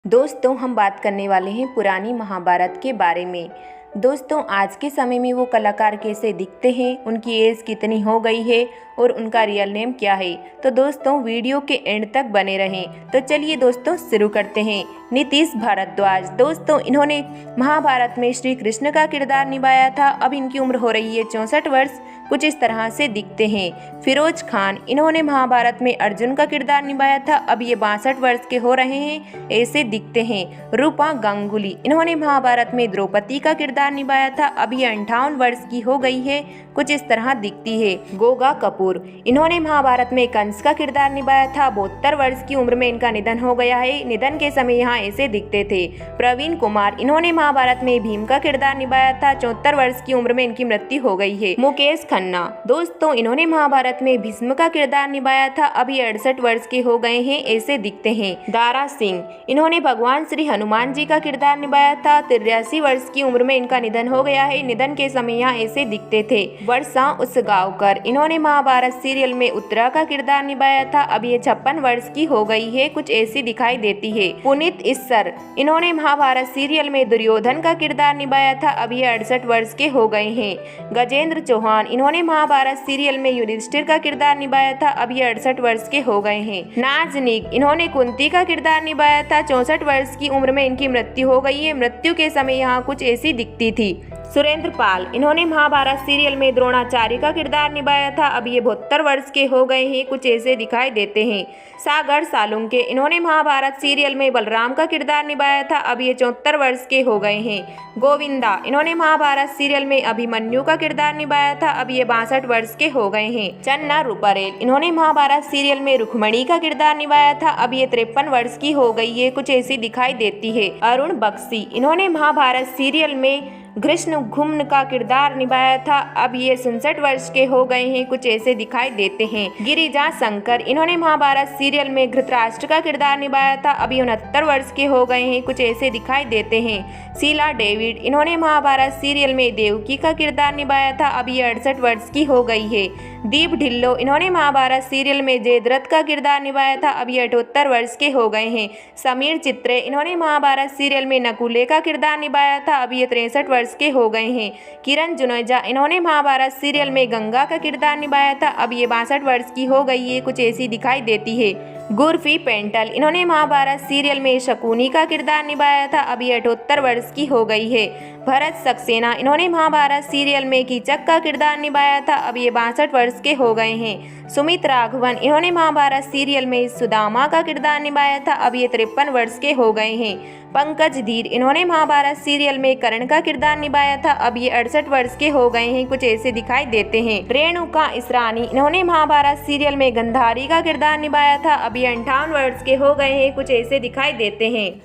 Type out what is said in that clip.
दोस्तों हम बात करने वाले हैं पुरानी महाभारत के बारे में। दोस्तों आज के समय में वो कलाकार कैसे दिखते हैं, उनकी एज कितनी हो गई है और उनका रियल नेम क्या है। तो दोस्तों वीडियो के एंड तक बने रहें। तो चलिए दोस्तों शुरू करते हैं। नीतीश भारद्वाज, दोस्तों इन्होंने महाभारत में श्री कृष्ण का किरदार निभाया था। अब इनकी उम्र हो रही है 64 वर्ष। कुछ इस तरह से दिखते हैं। फिरोज खान, इन्होंने महाभारत में अर्जुन का किरदार निभाया था। अब ये 62 वर्ष के हो रहे हैं, ऐसे दिखते हैं। रूपा गांगुली, इन्होंने महाभारत में द्रौपदी का किरदार निभाया था। अब ये 58 वर्ष की हो गई है, कुछ इस तरह दिखती है। गोगा कपूर, इन्होंने महाभारत में कंस का किरदार निभाया था। 72 वर्ष की उम्र में इनका निधन हो गया है। निधन के समय यहाँ ऐसे दिखते थे। प्रवीण कुमार, इन्होंने महाभारत में भीम का किरदार निभाया था। 74 वर्ष की उम्र में इनकी मृत्यु हो गई है। मुकेश खन्ना, दोस्तों इन्होंने महाभारत में भीष्म का किरदार निभाया था। अब ये 68 वर्ष के हो गए हैं, ऐसे दिखते हैं। दारा सिंह, इन्होंने भगवान श्री हनुमान जी का किरदार निभाया था। 83 वर्ष की उम्र में इनका निधन हो गया है। निधन के समय यहाँ ऐसे दिखते थे। वर्षा उसगांवकर, इन्होंने महाभारत सीरियल में उत्तरा का किरदार निभाया था। अब ये 56 वर्ष की हो गई है, कुछ ऐसी दिखाई देती है। पुनीत इस्सर, इन्होंने महाभारत सीरियल में दुर्योधन का किरदार निभाया था। अब ये 68 वर्ष के हो गए हैं। गजेंद्र चौहान, इन्होंने महाभारत सीरियल में युधिष्ठिर का किरदार निभाया था। अब ये 68 वर्ष के हो गए हैं। नाज़नीक, इन्होंने कुंती का किरदार निभाया था। 64 वर्ष की उम्र में इनकी मृत्यु हो गई है। मृत्यु के समय यहाँ कुछ ऐसी दिखती थी। सुरेंद्र पाल, इन्होंने महाभारत सीरियल में द्रोणाचार्य का किरदार निभाया था। अब ये 72 वर्ष के हो गए हैं, कुछ ऐसे दिखाई देते हैं। सागर सालुंके, इन्होंने महाभारत सीरियल में बलराम का किरदार निभाया था। अब ये 74 वर्ष के हो गए हैं। गोविंदा, इन्होंने महाभारत सीरियल में अभिमन्यु का किरदार निभाया था। अब ये 62 वर्ष के हो गए हैं। चन्ना रूपारेल, इन्होंने महाभारत सीरियल में रुक्मणी का किरदार निभाया था। अब ये 53 वर्ष की हो गई है, कुछ ऐसी दिखाई देती है। अरुण बख्शी, इन्होंने महाभारत सीरियल में कृष्ण घुम्न का किरदार निभाया था। अब ये 67 वर्ष के हो गए हैं, कुछ ऐसे दिखाई देते हैं। गिरिजा शंकर, इन्होंने महाभारत सीरियल में धृतराष्ट्र का किरदार निभाया था। अब ये 69 वर्ष के हो गए हैं, कुछ ऐसे दिखाई देते हैं। शीला डेविड, इन्होंने महाभारत सीरियल में देवकी का किरदार निभाया था। अब ये 68 वर्ष की हो गई है। दीप ढिल्लो, इन्होंने महाभारत सीरियल में जयद्रथ का किरदार निभाया था। अब ये 78 वर्ष के हो गए हैं। समीर चित्रे, इन्होंने महाभारत सीरियल में नकुले का किरदार निभाया था। अब ये 63 वर्ष के हो गए हैं। किरण जुनेजा, इन्होंने महाभारत सीरियल में गंगा का किरदार निभाया था। अब ये 62 वर्ष की हो गई है, कुछ ऐसी दिखाई देती है। गुरफी पेंटल, इन्होंने महाभारत सीरियल में शकुनी का किरदार निभाया था। अब ये 78 वर्ष की हो गई है। भरत सक्सेना, इन्होंने महाभारत सीरियल में कीचक का किरदार निभाया था। अब ये 62 वर्ष के हो गए हैं। सुमित राघवन, इन्होंने महाभारत सीरियल में सुदामा का किरदार निभाया था। अब ये 53 वर्ष के हो गए हैं। पंकज धीर, इन्होंने महाभारत सीरियल में कर्ण का किरदार निभाया था। अब ये 68 वर्ष के हो गए हैं, कुछ ऐसे दिखाई देते हैं। रेणुका इसरानी, इन्होंने महाभारत सीरियल में गंधारी का किरदार निभाया था। अब ये 58 वर्ष के हो गए हैं, कुछ ऐसे दिखाई देते हैं।